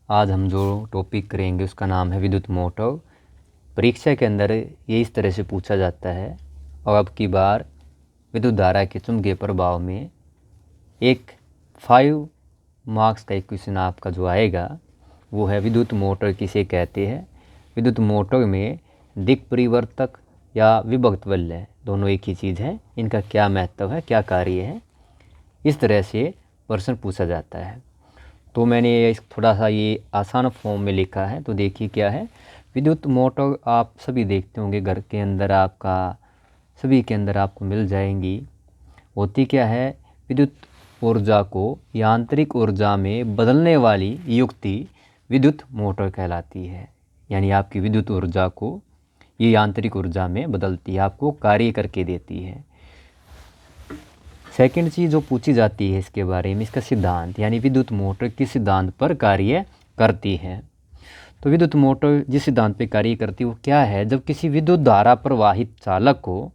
आज हम जो टॉपिक करेंगे उसका नाम है विद्युत मोटर। परीक्षा के अंदर ये इस तरह से पूछा जाता है। और अब की बार विद्युत धारा के चुंबकीय प्रभाव में एक 5 मार्क्स का एक क्वेश्चन आपका जो आएगा वो है विद्युत मोटर किसे कहते हैं। विद्युत मोटर में दिक् परिवर्तक या विभक्त वलय दोनों एक ही चीज़ है, इनका क्या महत्व है, क्या कार्य है, इस तरह से प्रश्न पूछा जाता है। तो मैंने थोड़ा सा ये आसान फॉर्म में लिखा है। तो देखिए क्या है। विद्युत मोटर आप सभी देखते होंगे घर के अंदर, आपका सभी के अंदर आपको मिल जाएंगी। होती क्या है, विद्युत ऊर्जा को यांत्रिक ऊर्जा में बदलने वाली युक्ति विद्युत मोटर कहलाती है। यानी आपकी विद्युत ऊर्जा को ये यांत्रिक ऊर्जा में बदलती है, आपको कार्य करके देती है। सेकंड चीज़ जो पूछी जाती है इसके बारे में, इसका सिद्धांत, यानी विद्युत मोटर किस सिद्धांत पर कार्य करती है। तो विद्युत मोटर जिस सिद्धांत पर कार्य करती है वो क्या है, जब किसी विद्युत धारा प्रवाहित चालक को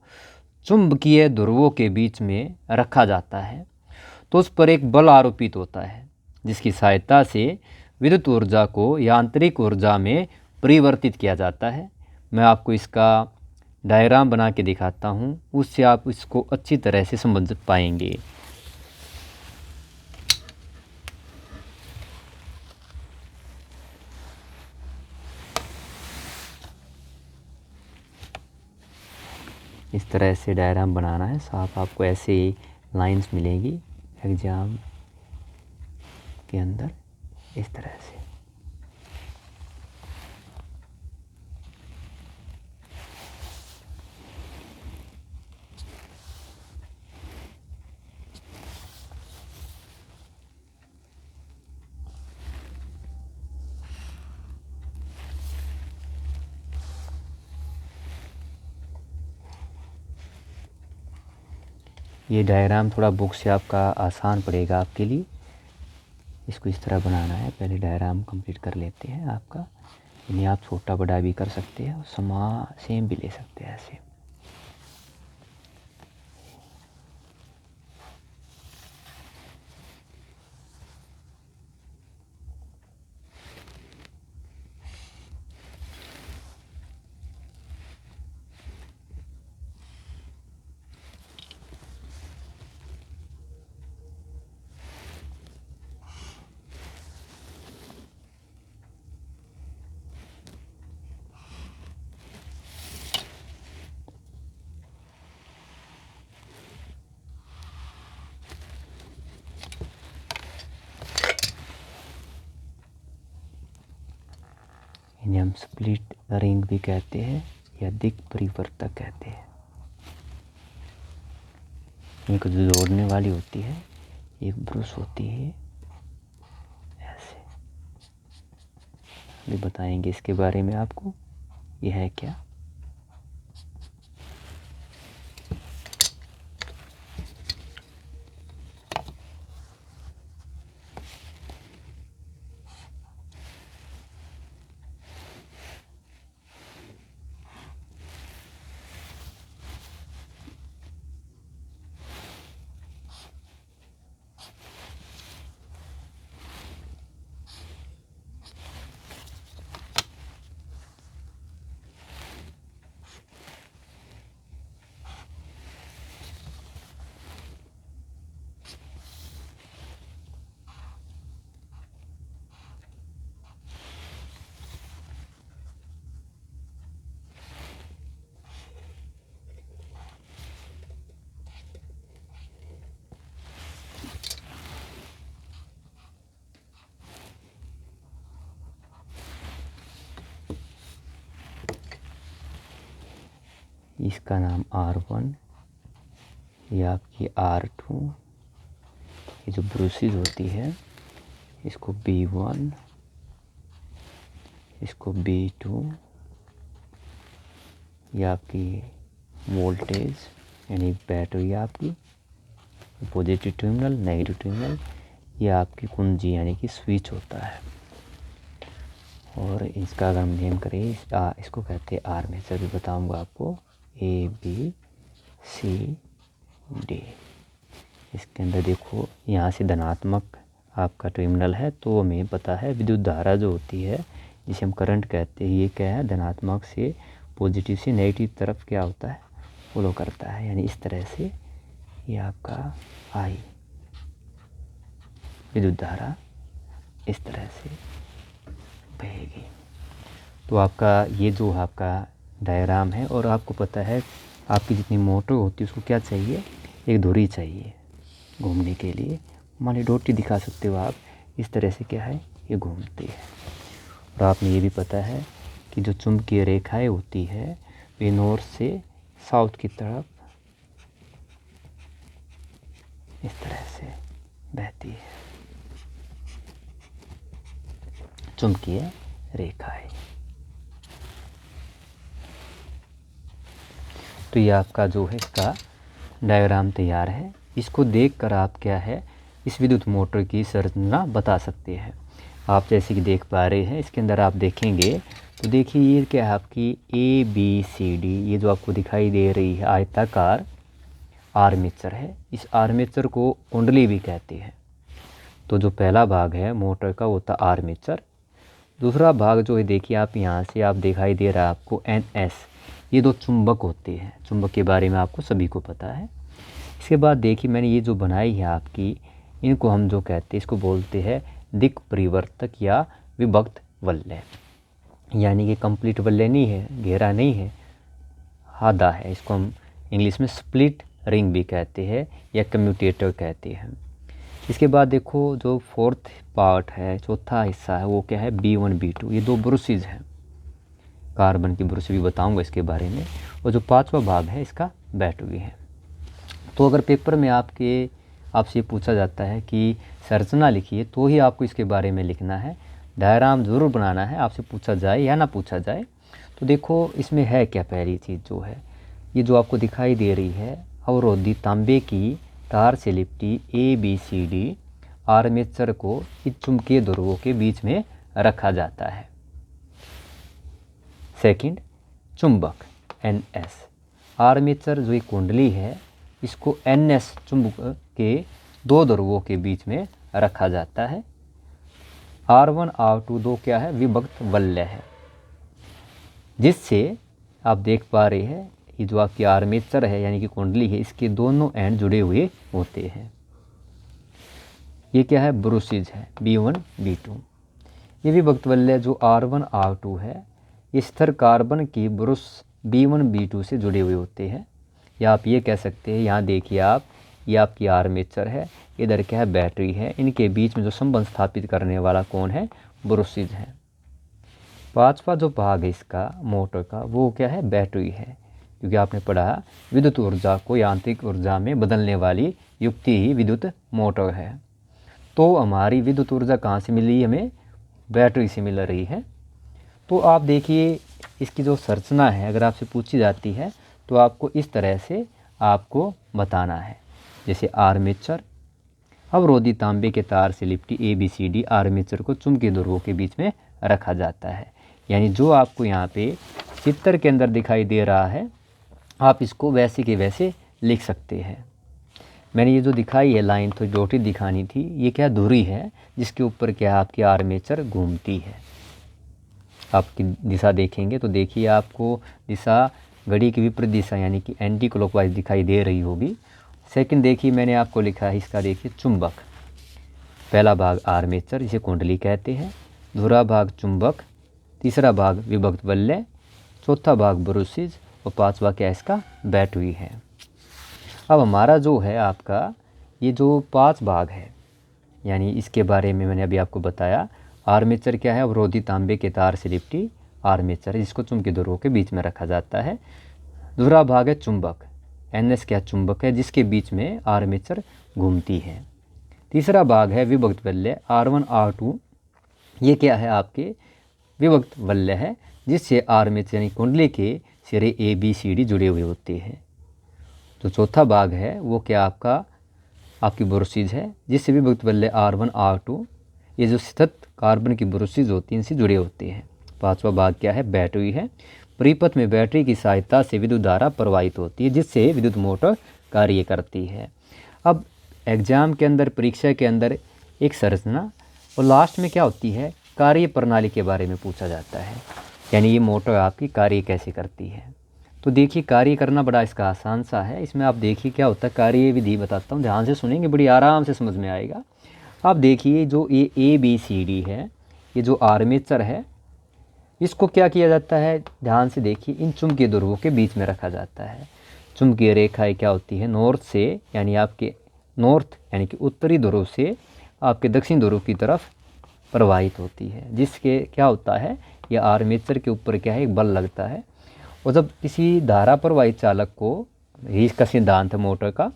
चुंबकीय ध्रुवों के बीच में रखा जाता है तो उस पर एक बल आरोपित होता है जिसकी सहायता से विद्युत ऊर्जा को यांत्रिक ऊर्जा में परिवर्तित किया जाता है। मैं आपको इसका डायग्राम बना के दिखाता हूँ, उससे आप इसको अच्छी तरह से समझ पाएंगे। इस तरह से डायग्राम बनाना है साफ, आपको ऐसे लाइंस मिलेगी एग्जाम के अंदर इस तरह से। ये डायग्राम थोड़ा बुक से आपका आसान पड़ेगा आपके लिए। इसको इस तरह बनाना है। पहले डायग्राम कंप्लीट कर लेते हैं आपका। इन्हें आप छोटा बड़ा भी कर सकते हैं और सेम भी ले सकते हैं ऐसे। इन्हें हम स्प्लिट रिंग भी कहते हैं या दिक् परिवर्तक कहते हैं। इनको जो जोड़ने वाली होती है एक ब्रश होती है ऐसे। अभी बताएंगे इसके बारे में आपको, यह है क्या। इसका नाम R1, ये आपकी R2, ये जो ब्रूसेस होती है इसको B1, इसको B2, ये आपकी वोल्टेज यानी बैटरी आपकी पॉजिटिव टर्मिनल, नेगेटिव टर्मिनल, ये आपकी कुंजी यानी कि स्विच होता है। और इसका अगर हम नेम करें इसको कहते हैं आर्मेचर, भी बताऊंगा आपको। ABCD। इसके अंदर देखो यहाँ से धनात्मक आपका टर्मिनल है, तो हमें पता है विद्युत धारा जो होती है जिसे हम करंट कहते हैं, ये क्या है, धनात्मक से पॉजिटिव से नेगेटिव तरफ क्या होता है, फॉलो करता है। यानी इस तरह से ये आपका आई विद्युत धारा इस तरह से बहेगी। तो आपका ये जो आपका डायग्राम है, और आपको पता है आपकी जितनी मोटर होती है उसको क्या चाहिए, एक धुरी चाहिए घूमने के लिए। मान ली डोटी दिखा सकते हो आप, इस तरह से क्या है, ये घूमती है। और आपने ये भी पता है कि जो चुंबकीय रेखाएं होती है वे नॉर्थ से साउथ की तरफ इस तरह से बहती है, चुंबकीय रेखाएं। तो ये आपका जो है इसका डायग्राम तैयार है। इसको देखकर आप क्या है, इस विद्युत मोटर की संरचना बता सकते हैं। आप जैसे कि देख पा रहे हैं, इसके अंदर आप देखेंगे तो देखिए ये क्या है, आपकी ABCD, ये जो आपको दिखाई दे रही है आयताकार आर्मेचर है। इस आर्मेचर को कुंडली भी कहते हैं। तो जो पहला भाग है मोटर का वो होता आर्मेचर। दूसरा भाग जो है देखिए आप यहाँ से आप दिखाई दे रहा है आपको NS, ये दो चुंबक होते हैं। चुंबक के बारे में आपको सभी को पता है। इसके बाद देखिए मैंने ये जो बनाई है आपकी, इनको हम जो कहते हैं इसको बोलते हैं दिक् परिवर्तक या विभक्त वलय। यानी कि कंप्लीट वलय नहीं है, घेरा नहीं है, आधा है। इसको हम इंग्लिश में स्प्लिट रिंग भी कहते हैं या कम्यूटेटर कहते हैं। इसके बाद देखो जो फोर्थ पार्ट है, चौथा हिस्सा है, वो क्या है, B1 B2, ये दो ब्रुसेस हैं। कार्बन की ब्रुश भी बताऊंगा इसके बारे में। और जो पांचवा भाग है इसका बैटरी है। तो अगर पेपर में आपसे पूछा जाता है कि संरचना लिखिए, तो ही आपको इसके बारे में लिखना है। डायग्राम ज़रूर बनाना है, आपसे पूछा जाए या ना पूछा जाए। तो देखो इसमें है क्या, पहली चीज़ जो है ये जो आपको दिखाई दे रही है, अवरोधी तांबे की तार से लिपटी ABCD आर्मेचर को इस चुंबकीय ध्रुवों के बीच में रखा जाता है। सेकंड, चुंबक NS, आर्मेचर जो एक कुंडली है इसको NS चुंबक के दो ध्रुवों के बीच में रखा जाता है। R1 R2 दो क्या है, विभक्त वलय है, जिससे आप देख पा रहे हैं ये जो आपकी आर्मेचर है यानी कि कुंडली है, इसके दोनों एंड जुड़े हुए होते हैं। ये क्या है, ब्रुसेस है B1 B2। ये विभक्त वलय जो R1 R2 है, ये स्थिर कार्बन की ब्रुश B1 B2 से जुड़े हुए होते हैं। या आप ये कह सकते हैं, यहाँ देखिए आप, ये आपकी आर्मेचर है, इधर क्या है, बैटरी है। इनके बीच में जो संबंध स्थापित करने वाला कौन है, ब्रुसेस है। पांचवा जो भाग है इसका मोटर का, वो क्या है, बैटरी है। क्योंकि आपने पढ़ा विद्युत ऊर्जा को यांत्रिक ऊर्जा में बदलने वाली युक्ति ही विद्युत मोटर है। तो हमारी विद्युत ऊर्जा कहाँ से मिल रही है, हमें बैटरी से मिल रही है। तो आप देखिए इसकी जो संरचना है अगर आपसे पूछी जाती है तो आपको इस तरह से आपको बताना है। जैसे आर्मेचर, अवरोधी तांबे के तार से लिपटी ABCD आर्मेचर को चुंबकीय ध्रुवों के बीच में रखा जाता है। यानी जो आपको यहाँ पे चित्र के अंदर दिखाई दे रहा है, आप इसको वैसे के वैसे लिख सकते हैं। मैंने ये जो दिखाई है लाइन तो डॉटेड दिखानी थी, ये क्या धुरी है जिसके ऊपर क्या आपकी आर्मेचर घूमती है। आपकी दिशा देखेंगे तो देखिए आपको दिशा घड़ी की विपरीत दिशा यानी कि एंटी क्लॉकवाइज दिखाई दे रही होगी। सेकंड देखिए मैंने आपको लिखा है इसका, देखिए चुंबक, पहला भाग आर्मेचर इसे कुंडली कहते हैं, दूसरा भाग चुंबक, तीसरा भाग विभक्त वलय, चौथा भाग ब्रुसेस और पांचवा क्या इसका बैटरी है। अब हमारा जो है आपका ये जो 5 भाग है, यानी इसके बारे में मैंने अभी आपको बताया। आर्मेचर क्या है, अवरोधी तांबे के तार से लिपटी आर्मेचर, जिसको चुंबकीय ध्रुवों के बीच में रखा जाता है। दूसरा भाग है चुंबक, NS क्या चुंबक है जिसके बीच में आर्मेचर घूमती है। तीसरा भाग है विभक्त वलय R1 R2, ये क्या है आपके विभक्त वलय है जिससे आर्मेचर यानी कुंडली के सिरे ABCD जुड़े हुए होते हैं। तो चौथा भाग है वो क्या आपकी ब्रुसेस है जिससे विभक्त वलय R1 R2, ये जो स्थित कार्बन की ब्रुसेस होती हैं इनसे जुड़े होते हैं। पांचवा भाग क्या है, बैटरी है। परिपथ में बैटरी की सहायता से विद्युत धारा प्रवाहित होती है जिससे विद्युत मोटर कार्य करती है। अब एग्जाम के अंदर, परीक्षा के अंदर एक संरचना, और लास्ट में क्या होती है, कार्य प्रणाली के बारे में पूछा जाता है, यानी ये मोटर आपकी कार्य कैसे करती है। तो देखिए कार्य करना बड़ा इसका आसान सा है। इसमें आप देखिए क्या होता है, कार्य विधि बताता हूँ, ध्यान से सुनेंगे, बड़ी आराम से समझ में आएगा। आप देखिए जो ये ABCD है, ये जो आर्मेचर है, इसको क्या किया जाता है, ध्यान से देखिए, इन चुंबकीय ध्रुवों के बीच में रखा जाता है। चुंबकीय रेखाएं क्या होती है, नॉर्थ से यानी आपके नॉर्थ यानी कि उत्तरी ध्रुव से आपके दक्षिण ध्रुव की तरफ प्रवाहित होती है, जिसके क्या होता है, यह आर्मेचर के ऊपर क्या है, एक बल लगता है। और जब किसी धारा प्रवाही चालक को, इसका सिद्धांत है मोटर का,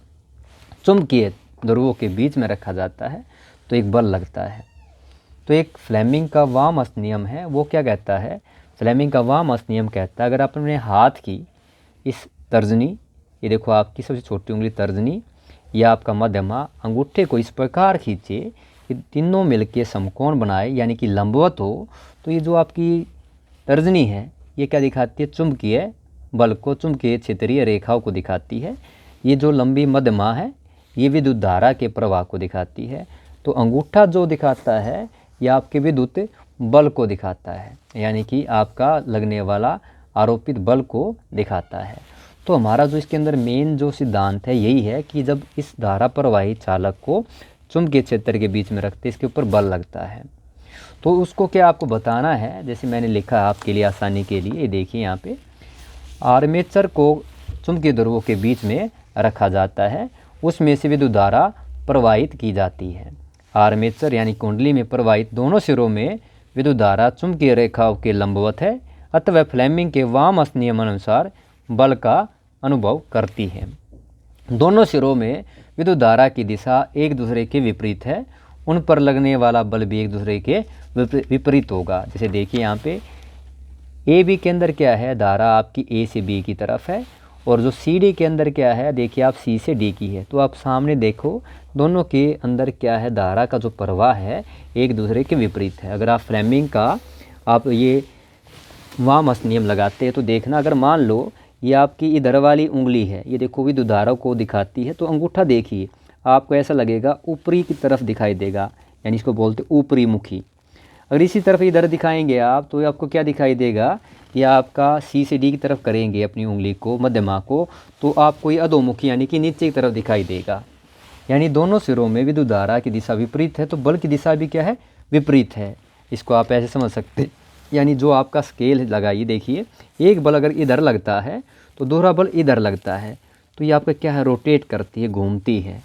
चुंबकीय ध्रुवों के बीच में रखा जाता है तो एक बल लगता है। तो एक फ्लेमिंग का वामअर्थ नियम है, वो क्या कहता है, फ्लेमिंग का वामअर्थ नियम कहता है, अगर आप अपने हाथ की इस तर्जनी, ये देखो आपकी सबसे छोटी उंगली तर्जनी या आपका मध्यमा अंगूठे को इस प्रकार खींचे, ये तीनों मिलकर समकोण बनाए यानी कि लंबवत हो, तो ये जो आपकी तर्जनी है ये क्या दिखाती है, चुंबकीय बल को, चुंबकीय क्षेत्रीय रेखाओं को दिखाती है। ये जो लंबी मध्यमा है ये विद्युत धारा के प्रवाह को दिखाती है। तो अंगूठा जो दिखाता है यह आपके विद्युत बल को दिखाता है, यानी कि आपका लगने वाला आरोपित बल को दिखाता है। तो हमारा जो इसके अंदर मेन जो सिद्धांत है यही है कि जब इस धारा प्रवाही चालक को चुंबकीय क्षेत्र के बीच में रखते इसके ऊपर बल लगता है। तो उसको क्या आपको बताना है, जैसे मैंने लिखा है आपके लिए आसानी के लिए, ये देखिए यहाँ पे आर्मेचर को चुंबकीय ध्रुवों के बीच में रखा जाता है, उसमें से विद्युत धारा प्रवाहित की जाती है। आर्मेचर यानी कुंडली में प्रवाहित दोनों सिरों में विद्युत धारा चुंबकीय रेखाओं के लंबवत है, अतः फ्लेमिंग के वामअर्थ नियम अनुसार बल का अनुभव करती है। दोनों सिरों में विद्युत धारा की दिशा एक दूसरे के विपरीत है, उन पर लगने वाला बल भी एक दूसरे के विपरीत होगा। जैसे देखिए यहाँ पे AB के अंदर क्या है, धारा आपकी A से B की तरफ है, और जो CD के अंदर क्या है, देखिए आप C से D की है। तो आप सामने देखो दोनों के अंदर क्या है, धारा का जो प्रवाह है एक दूसरे के विपरीत है। अगर आप फ्लेमिंग का आप ये वामअर्थ नियम लगाते हैं तो देखना, अगर मान लो ये आपकी इधर वाली उंगली है, ये देखो विद्युत धारा को दिखाती है, तो अंगूठा देखिए आपको ऐसा लगेगा ऊपरी की तरफ दिखाई देगा, यानी इसको बोलते ऊपरी मुखी। अगर इसी तरफ इधर दिखाएंगे आप तो आपको क्या दिखाई देगा, ये आपका C से D की तरफ करेंगे अपनी उंगली को, मध्यमा को, तो आपको ये अधोमुखी यानी कि नीचे की तरफ दिखाई देगा। यानी दोनों सिरों में विद्युत धारा की दिशा विपरीत है, तो बल की दिशा भी क्या है, विपरीत है। इसको आप ऐसे समझ सकते हैं, यानी जो आपका स्केल लगाइए, देखिए एक बल अगर इधर लगता है तो दूसरा बल इधर लगता है, तो ये आपका क्या है, रोटेट करती है, घूमती है।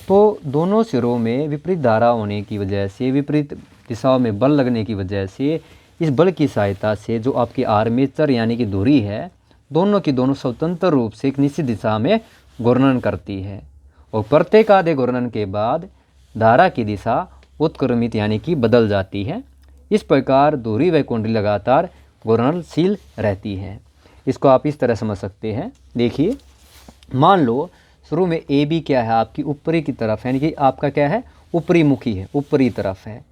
तो दोनों सिरों में विपरीत धारा होने की वजह से, विपरीत दिशाओं में बल लगने की वजह से, इस बल की सहायता से जो आपकी आर्मेचर यानी कि धुरी है, दोनों की दोनों स्वतंत्र रूप से एक निश्चित दिशा में घूर्णन करती है, और प्रत्येक आधे घूर्णन के बाद धारा की दिशा उत्क्रमित यानी कि बदल जाती है। इस प्रकार धुरी व कुंडली लगातार घूर्णनशील रहती है। इसको आप इस तरह समझ सकते हैं। देखिए मान लो शुरू में AB क्या है, आपकी ऊपरी की तरफ, यानी कि आपका क्या है, ऊपरी मुखी है, ऊपरी तरफ है,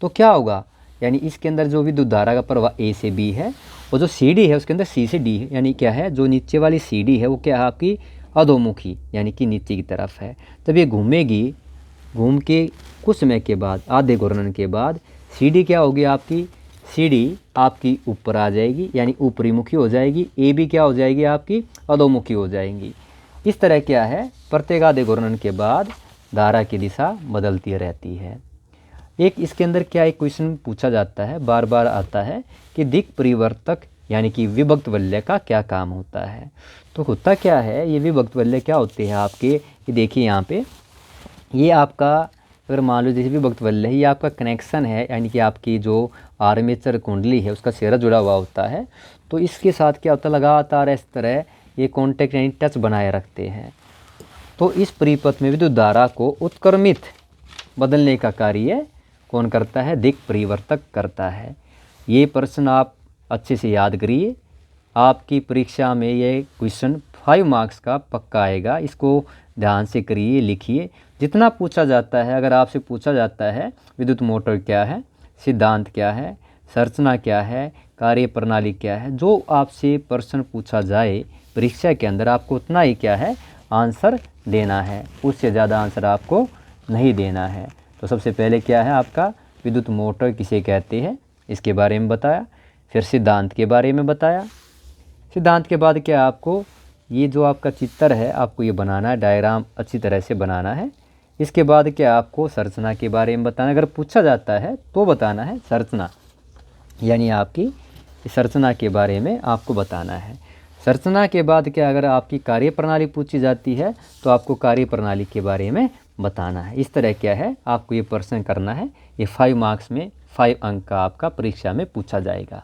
तो क्या होगा, यानी इसके अंदर जो विद्युत धारा का प्रवाह A से B है, और जो CD है उसके अंदर C से D है, यानी क्या है, जो नीचे वाली CD है वो क्या है, आपकी अधोमुखी यानी कि नीचे की तरफ है। तब ये घूमेगी, घूम के कुछ समय के बाद, आधे घूर्णन के बाद CD क्या होगी, आपकी CD आपकी ऊपर आ जाएगी यानी ऊपरी मुखी हो जाएगी, AB क्या हो जाएगी, आपकी अधोमुखी हो जाएंगी। इस तरह क्या है, प्रत्येक आधे घूर्णन के बाद धारा की दिशा बदलती रहती है। एक इसके अंदर क्या एक क्वेश्चन पूछा जाता है, बार बार आता है कि दिक् परिवर्तक यानी कि विभक्त वलय का क्या काम होता है। तो होता क्या है, ये विभक्त वलय क्या होते हैं आपके, ये देखिए यहाँ पे, ये आपका अगर मान लो जैसे विभक्त वलय है, ये आपका कनेक्शन है, यानी कि आपकी जो आर्मेचर कुंडली है उसका सिरा जुड़ा हुआ होता है, तो इसके साथ क्या होता है, लगातार इस तरह ये कॉन्टैक्ट यानी टच बनाए रखते हैं। तो इस परिपथ में विद्युत धारा को उत्क्रमित बदलने का कार्य कौन करता है, दिक् परिवर्तक करता है। ये प्रश्न आप अच्छे से याद करिए, आपकी परीक्षा में ये क्वेश्चन 5 मार्क्स का पक्का आएगा। इसको ध्यान से करिए, लिखिए, जितना पूछा जाता है। अगर आपसे पूछा जाता है विद्युत मोटर क्या है, सिद्धांत क्या है, संरचना क्या है, कार्य प्रणाली क्या है, जो आपसे प्रश्न पूछा जाए परीक्षा के अंदर, आपको उतना ही क्या है, आंसर देना है, उससे ज़्यादा आंसर आपको नहीं देना है। तो सबसे पहले क्या है आपका विद्युत मोटर किसे कहते हैं इसके बारे में बताया, फिर सिद्धांत के बारे में बताया। सिद्धांत के बाद क्या आपको ये जो आपका चित्र है आपको ये बनाना है, डायग्राम अच्छी तरह से बनाना है। इसके बाद क्या आपको संरचना के बारे में बताना, अगर पूछा जाता है तो बताना है संरचना, यानी आपकी संरचना के बारे में आपको बताना है। संरचना के बाद क्या अगर आपकी कार्यप्रणाली पूछी जाती है तो आपको कार्यप्रणाली के बारे में बताना है। इस तरह क्या है आपको ये प्रश्न करना है। ये 5 मार्क्स में 5 अंक का आपका परीक्षा में पूछा जाएगा।